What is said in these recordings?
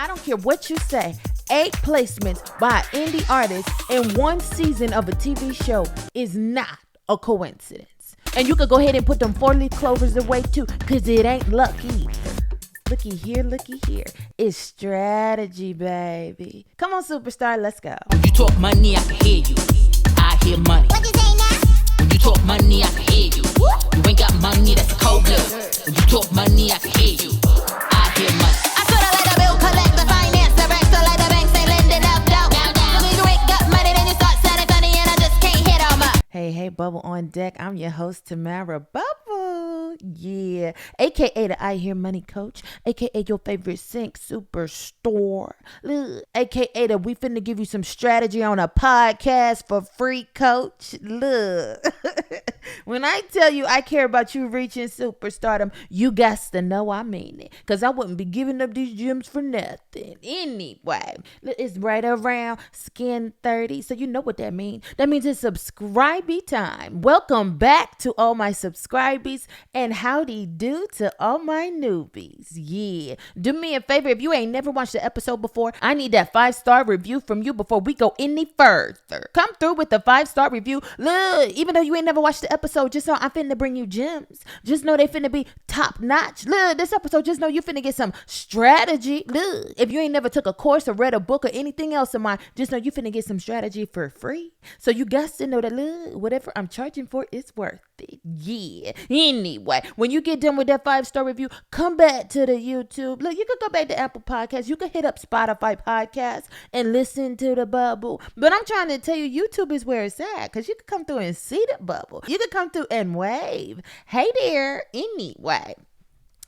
I don't care what you say. 8 placements by an indie artist in one season of a TV show is not a coincidence. And you could go ahead and put them 4-leaf clovers away too, because it ain't luck either. Looky here. It's strategy, baby. Come on, Superstar, let's go. When you talk money, I can hear you. I hear money. What you say now? When you talk money, I can hear you. You ain't got money, that's a cold blood. When you talk money, I can hear you. I hear money. I coulda let a bill collect the finance director, like the banks ain't lending out doubt. So when you ain't got money, then you start sounding funny, and I just can't hit on my. Hey, Bubble on deck. I'm your host, Tamara Bubble. Yeah. AKA the I Hear Money Coach. AKA your favorite Sync Superstore. Look. AKA the we finna give you some strategy on a podcast for free, coach. Look. When I tell you I care about you reaching superstardom, you got to know I mean it. Because I wouldn't be giving up these gems for nothing. Anyway, it's right around skin 30. So you know what that means. That means it's subscribey time. Welcome back to all my subscribees. And howdy do to all my newbies. Yeah. Do me a favor. If you ain't never watched the episode before, I need that 5-star review from you before we go any further. Come through with the 5-star review. Look, even though you ain't never watched the episode, just know I'm finna bring you gems. Just know they finna be top notch. Look, this episode, just know you finna get some strategy. Look, if you ain't never took a course or read a book or anything else of mine, just know you finna get some strategy for free. So you got to know that, look, whatever I'm charging for is worth it. Yeah. Anyway, when you get done with that 5-star review, come back to the YouTube. Look, you could go back to Apple Podcasts. You could hit up Spotify Podcasts and listen to the bubble. But I'm trying to tell you, YouTube is where it's at, because you could come through and see the bubble. You could come through and wave. Hey there. Anyway,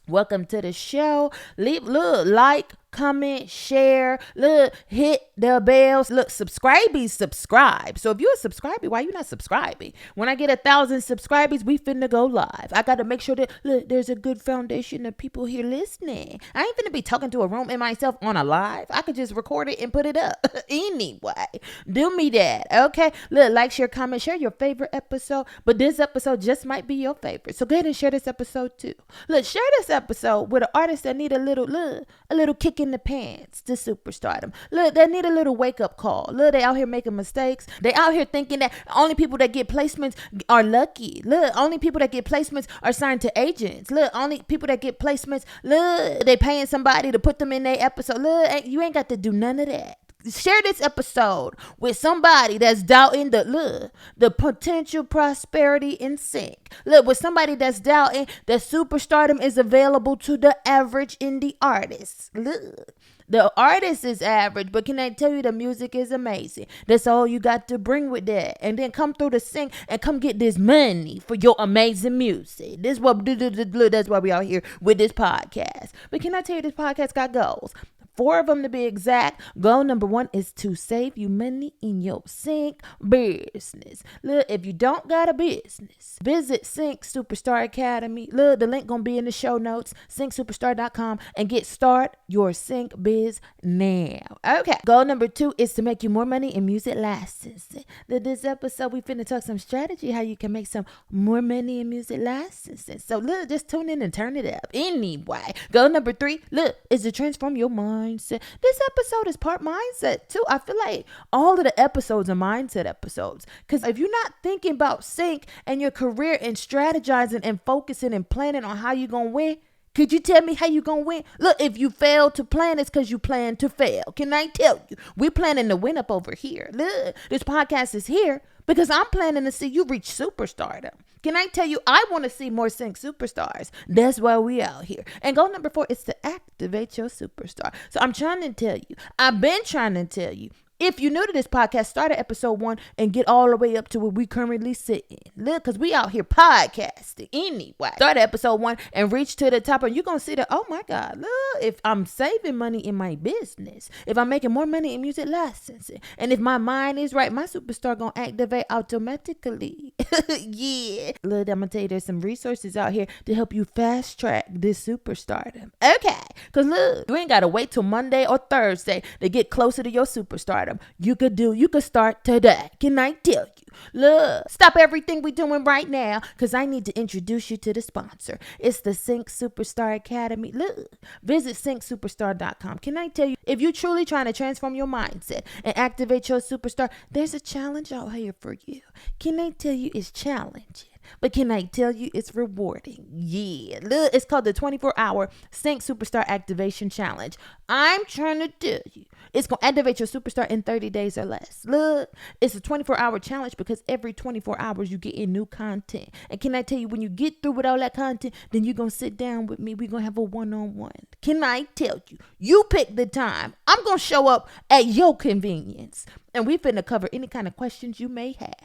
welcome to the show. Like, comment, share, look, hit the bells. Look, subscribe. So if you're a subscriber, why you not subscribing? When I get 1,000 subscribers, we finna go live. I got to make sure that, look, there's a good foundation of people here listening. I ain't finna be talking to a room and myself on a live. I could just record it and put it up. Anyway, do me that, okay? Look, like, share, comment, share your favorite episode. But this episode just might be your favorite. So go ahead and share this episode too. Look, share this episode with an artist that need a little kick in the pants to superstardom. Look, they need a little wake-up call. Look, they out here making mistakes. They out here thinking that only people that get placements are lucky. Look, only people that get placements are signed to agents. Look, only people that get placements, look, they paying somebody to put them in their episode. Look, you ain't got to do none of that. Share this episode with somebody that's doubting the potential prosperity in sync. Look, with somebody that's doubting that superstardom is available to the average indie artist. Look, the artist is average, but can I tell you the music is amazing? That's all you got to bring with that. And then come through the sync and come get this money for your amazing music. That's why we out here with this podcast. But can I tell you, this podcast got goals? 4 of them to be exact. Goal number 1 is to save you money in your Sync business. Look, if you don't got a business, visit Sync Superstar Academy. Look, the link gonna be in the show notes, syncsuperstar.com, and start your Sync biz now. Okay. Goal number 2 is to make you more money in music licensing. This episode, we finna talk some strategy, how you can make some more money in music licensing. So look, just tune in and turn it up. Anyway, goal number 3, look, is to transform your mindset. This episode is part mindset too. I feel like all of the episodes are mindset episodes, because if you're not thinking about sync and your career and strategizing and focusing and planning on how you're gonna win, could you tell me how you gonna win? Look, if you fail to plan, it's because you plan to fail. Can I tell you, we're planning to win up over here. Look, this podcast is here because I'm planning to see you reach superstardom. Can I tell you, I want to see more Sync superstars. That's why we out here. And goal number 4 is to activate your superstar. So I'm trying to tell you, I've been trying to tell you, if you're new to this podcast, start at episode 1 and get all the way up to where we currently sit in. Look, because we out here podcasting. Anyway, start at episode 1 and reach to the top, and you're going to see that, oh my God, look, if I'm saving money in my business, if I'm making more money in music licensing, and if my mind is right, my superstar going to activate automatically. Yeah. Look, I'm going to tell you, there's some resources out here to help you fast track this superstardom. Okay. Because look, you ain't got to wait till Monday or Thursday to get closer to your superstardom. Superstardom. You could start today. Can I tell you? Look, stop everything we're doing right now because I need to introduce you to the sponsor. It's the Sync Superstar Academy. Look, visit syncsuperstar.com. Can I tell you, if you're truly trying to transform your mindset and activate your superstar, there's a challenge out here for you. Can I tell you it's challenging? But can I tell you it's rewarding? Yeah. Look, it's called the 24-hour Sync Superstar Activation Challenge. I'm trying to tell you, it's going to activate your superstar in 30 days or less. Look, it's a 24-hour challenge because every 24 hours you get in new content. And can I tell you, when you get through with all that content, then you're going to sit down with me. We're going to have a one-on-one. Can I tell you, you pick the time. I'm going to show up at your convenience. And we finna cover any kind of questions you may have.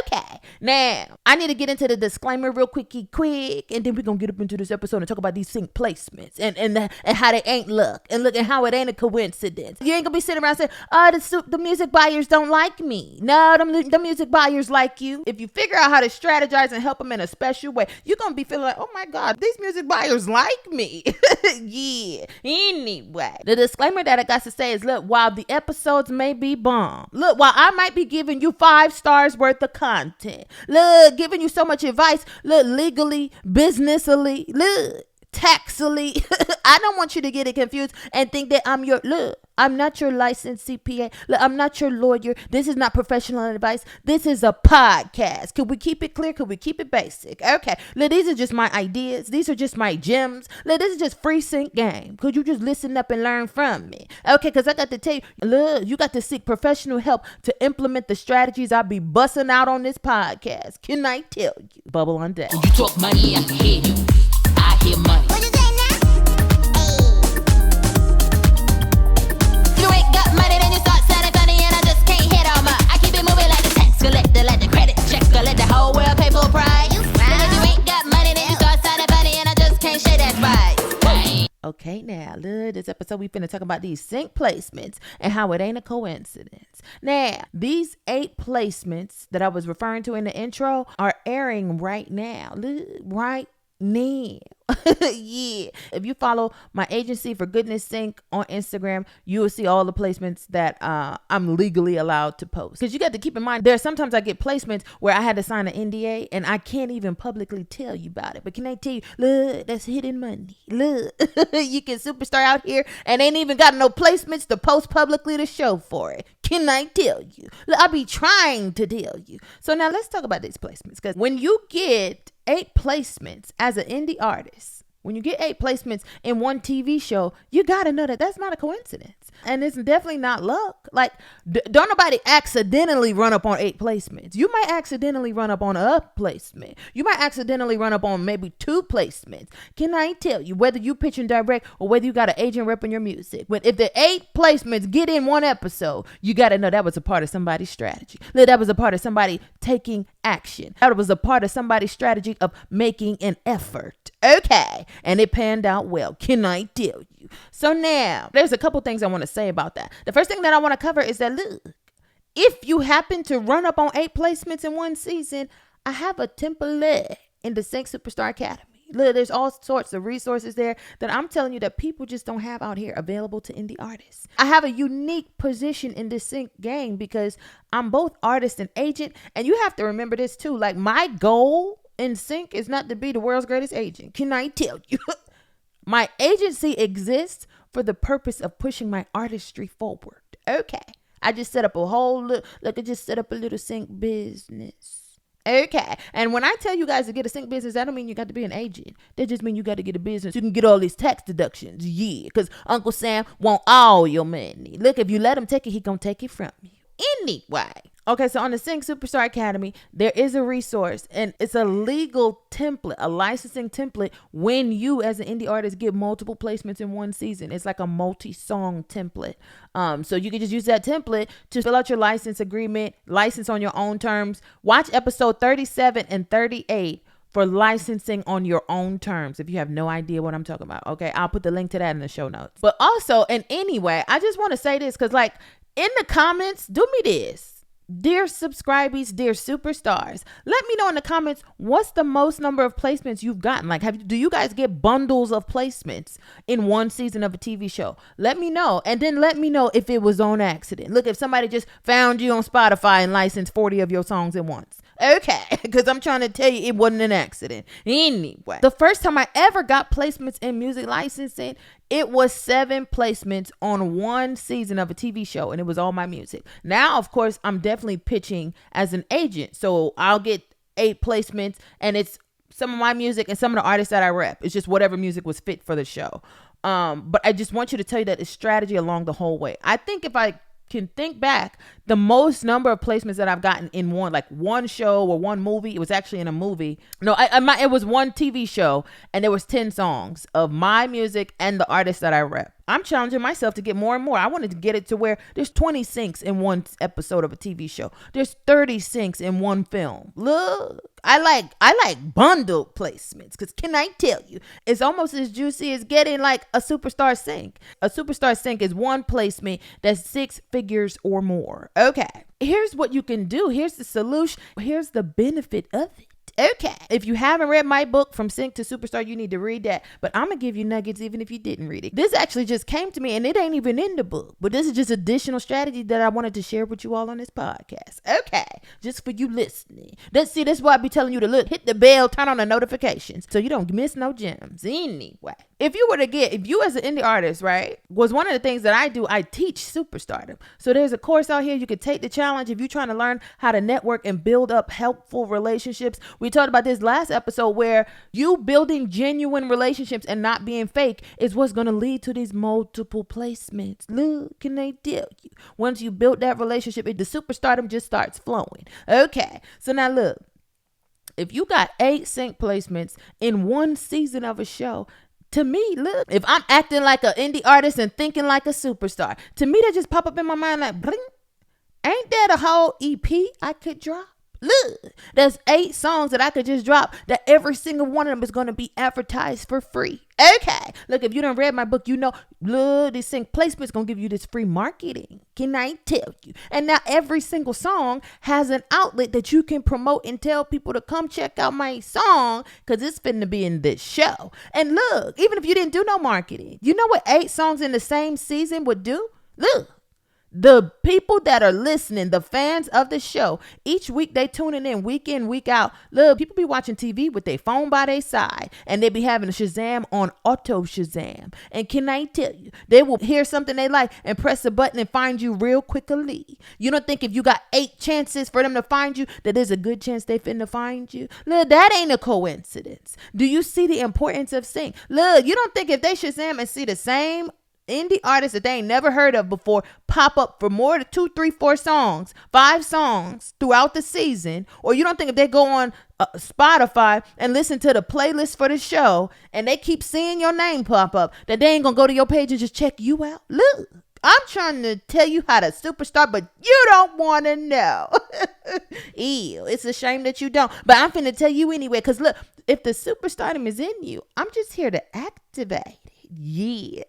Okay, now I need to get into the disclaimer real quick, and then we're gonna get up into this episode and talk about these sync placements and how they ain't luck, and look at how it ain't a coincidence. You ain't gonna be sitting around saying, the music buyers don't like me. No, the music buyers like you. If you figure out how to strategize and help them in a special way, you're gonna be feeling like, oh my God, these music buyers like me. Yeah. Anyway, the disclaimer that I got to say is, look, while the episodes may be bomb, look, while I might be giving you 5 stars worth of content, look, giving you so much advice, look, legally, businessally, look, taxally, I don't want you to get it confused and think that I'm not your licensed CPA. Look, I'm not your lawyer. This is not professional advice. This is a podcast. Could we keep it clear? Could we keep it basic? Okay. Look, these are just my ideas. These are just my gems. Look, this is just free sync game. Could you just listen up and learn from me? Okay, because I got to tell you, look, you got to seek professional help to implement the strategies I'll be busting out on this podcast. Can I tell you? Bubble on deck. When you talk money, I can hear you. I hear money. What you say now? You ain't got money, then you start sounding funny, and I just can't hit on my. I keep it moving like a tax collector, like the credit checker, let the whole world pay full price. And if you ain't got money, then you start sounding funny, and I just can't say that's right. Okay, now, look, this episode we finna talk about these sync placements and how it ain't a coincidence. Now, these 8 placements that I was referring to in the intro are airing right now. Look, right now. Yeah. If you follow my agency, For Goodness Sync, on Instagram, you will see all the placements that I'm legally allowed to post. Because you got to keep in mind, sometimes I get placements where I had to sign an NDA and I can't even publicly tell you about it. But can I tell you, look, that's hidden money. Look, you can superstar out here and ain't even got no placements to post publicly to show for it. Can I tell you? Look, I be trying to tell you. So now let's talk about these placements. Because when you get 8 placements as an indie artist, when you get 8 placements in one TV show, you got to know that that's not a coincidence. And it's definitely not luck. Like, don't nobody accidentally run up on 8 placements. You might accidentally run up on a placement. You might accidentally run up on maybe 2 placements. Can I tell you, whether you pitching direct or whether you got an agent repping your music, but if the 8 placements get in one episode, you got to know that was a part of somebody's strategy. That was a part of somebody taking action. That was a part of somebody's strategy of making an effort. Okay. And it panned out well. Can I tell you? So now, there's a couple things I want to say about that. The first thing that I want to cover is that, look, if you happen to run up on 8 placements in one season, I have a template in the Sync Superstar Academy. Look, there's all sorts of resources there that I'm telling you that people just don't have out here available to indie artists. I have a unique position in this sync game because I'm both artist and agent. And you have to remember this too. Like, my goal in sync is not to be the world's greatest agent. Can I tell you? My agency exists for the purpose of pushing my artistry forward. Okay. I just set up a little sync business. Okay. And when I tell you guys to get a sync business, that don't mean you got to be an agent. That just mean you got to get a business. You can get all these tax deductions. Yeah. Because Uncle Sam want all your money. Look, if you let him take it, he gonna take it from you. Anyway. Okay, so on the Sync Superstar Academy, there is a resource, and it's a legal template, a licensing template when you as an indie artist get multiple placements in one season. It's like a multi-song template. So you can just use that template to fill out your license agreement, license on your own terms. Watch episode 37 and 38 for licensing on your own terms if you have no idea what I'm talking about. Okay, I'll put the link to that in the show notes. But also, and anyway, I just want to say this because, like, in the comments, do me this. Dear subscribees, dear superstars, let me know in the comments what's the most number of placements you've gotten. Like, do you guys get bundles of placements in one season of a TV show? Let me know, and then let me know if it was on accident. Look, if somebody just found you on Spotify and licensed 40 of your songs at once. Okay, because I'm trying to tell you it wasn't an accident. Anyway, the first time I ever got placements in music licensing, it was 7 placements on one season of a TV show, and it was all my music. Now, of course, I'm definitely pitching as an agent, so I'll get 8 placements, and it's some of my music and some of the artists that I rep. It's just whatever music was fit for the show. But I just want you to tell you that it's strategy along the whole way. I think if I can think back, the most number of placements that I've gotten in one show or one movie, it was actually in a movie. No, it was one TV show, and there was 10 songs of my music and the artists that I rep. I'm challenging myself to get more and more. I wanted to get it to where there's 20 syncs in one episode of a TV show. There's 30 syncs in one film. Look, I like bundled placements, because can I tell you, it's almost as juicy as getting like a superstar sync. A superstar sync is one placement that's 6 figures or more. Okay, here's what you can do. Here's the solution. Here's the benefit of it. Okay, if you haven't read my book, From Sync to Superstar, you need to read that. But I'm going to give you nuggets even if you didn't read it. This actually just came to me, and it ain't even in the book. But this is just additional strategy that I wanted to share with you all on this podcast. Okay, just for you listening. That's why I be telling you to look, hit the bell, turn on the notifications so you don't miss no gems. Anyway, if you as an indie artist, right, was one of the things that I do, I teach Superstardom. So there's a course out here. You can take the challenge if you're trying to learn how to network and build up helpful relationships. We talked about this last episode, where you building genuine relationships and not being fake is what's going to lead to these multiple placements. Look, can they tell you? Once you build that relationship, the superstardom just starts flowing. Okay, so now look, if you got 8 sync placements in one season of a show, to me, look, if I'm acting like an indie artist and thinking like a superstar, to me that just pop up in my mind like, bling, ain't that a whole EP I could drop? Look, there's 8 songs that I could just drop that every single one of them is going to be advertised for free. Okay, look, if you done read my book, you know, look, this sync placement is going to give you this free marketing. Can I tell you? And now every single song has an outlet that you can promote and tell people to come check out my song, because it's finna be in this show. And look, even if you didn't do no marketing, you know what 8 songs in the same season would do? Look. The people that are listening, the fans of the show, each week they tuning in week in, week out. Look, people be watching TV with their phone by their side, and they be having a Shazam on auto Shazam. And can I tell you, they will hear something they like and press a button and find you real quickly. You don't think if you got 8 chances for them to find you, that there's a good chance they finna find you? Look, that ain't a coincidence. Do you see the importance of sync? Look, you don't think if they Shazam and see the same indie artists that they ain't never heard of before pop up for more than 2, 3, 4 songs, 5 songs throughout the season, or you don't think if they go on Spotify and listen to the playlist for the show and they keep seeing your name pop up, that they ain't gonna go to your page and just check you out? Look, I'm trying to tell you how to superstar, but you don't want to know. Ew, it's a shame that you don't, but I'm finna tell you anyway, because look, if the superstardom is in you, I'm just here to activate it. Yeah.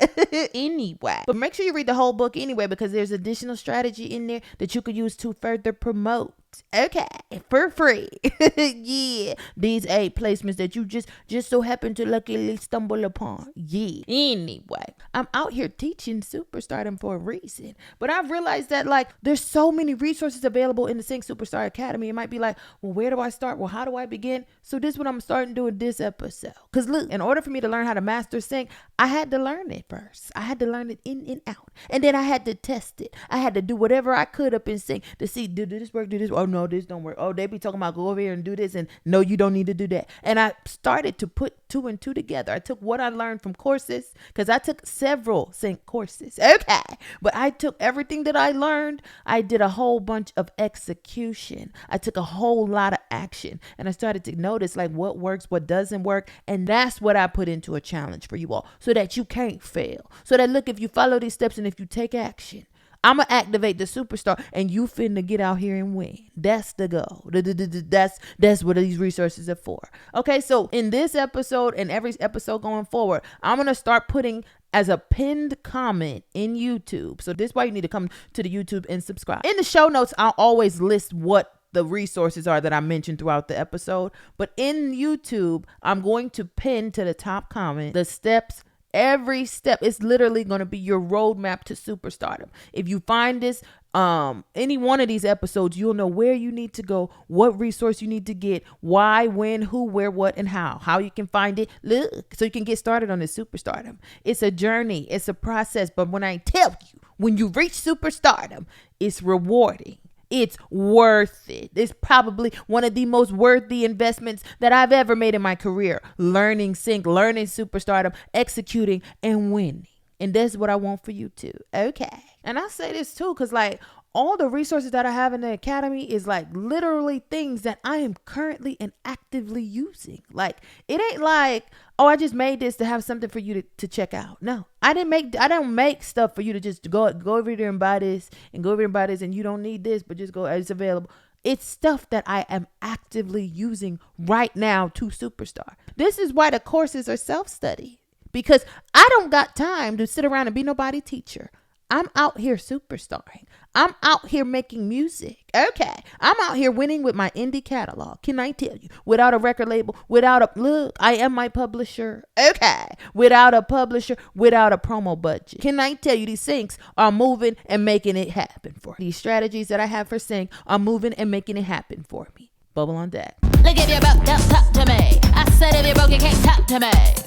Anyway, but make sure you read the whole book anyway, because there's additional strategy in there that you could use to further promote. Okay, for free. Yeah, these 8 placements that you just so happen to luckily stumble upon. Yeah. Anyway, I'm out here teaching Superstardom for a reason, but I've realized that like there's so many resources available in the Sync Superstar Academy. It might be like, well, where do I start? Well, how do I begin? So this is what I'm starting to do in this episode. Because look, in order for me to learn how to master sync, I had to learn it first. I had to learn it in and out, and then I had to test it. I had to do whatever I could up in sync to see, do this work, do this. Oh no, this don't work. Oh, they be talking about go over here and do this, and no, you don't need to do that. And I started to put 2 and 2 together. I took what I learned from courses, because I took several sync courses. Okay, but I took everything that I learned. I did a whole bunch of execution. I took a whole lot of action, and I started to notice like what works, what doesn't work, and that's what I put into a challenge for you all, so that you can't fail. So that look, if you follow these steps and if you take action, I'm going to activate the superstar, and you finna get out here and win. That's the goal. That's what these resources are for. Okay, so in this episode and every episode going forward, I'm going to start putting as a pinned comment in YouTube. So this is why you need to come to the YouTube and subscribe. In the show notes, I'll always list what the resources are that I mentioned throughout the episode. But in YouTube, I'm going to pin to the top comment the steps. Every step is literally going to be your roadmap to superstardom. If you find this, any one of these episodes, you'll know where you need to go, what resource you need to get, why, when, who, where, what, and how you can find it. Look, so you can get started on this superstardom. It's a journey. It's a process. But when I tell you, when you reach superstardom, it's rewarding. It's worth it. It's probably one of the most worthy investments that I've ever made in my career. Learning sync, learning superstardom, executing, and winning. And that's what I want for you too. Okay. And I say this too, because like all the resources that I have in the academy is like literally things that I am currently and actively using. Like it ain't like, oh, I just made this to have something for you to check out. No, I don't make stuff for you to just go over there and buy this and go over there and buy this. And you don't need this, but just go, it's available. It's stuff that I am actively using right now to superstar. This is why the courses are self-study, because I don't got time to sit around and be nobody teacher. I'm out here superstarring. I'm out here making music. Okay. I'm out here winning with my indie catalog. Can I tell you? Without a record label, look, I am my publisher. Okay. Without a publisher, without a promo budget. Can I tell you, these syncs are moving and making it happen for me. These strategies that I have for sync are moving and making it happen for me. Bubble on deck. Look, if you're broke, don't talk to me. I said if you're broke, you can't talk to me.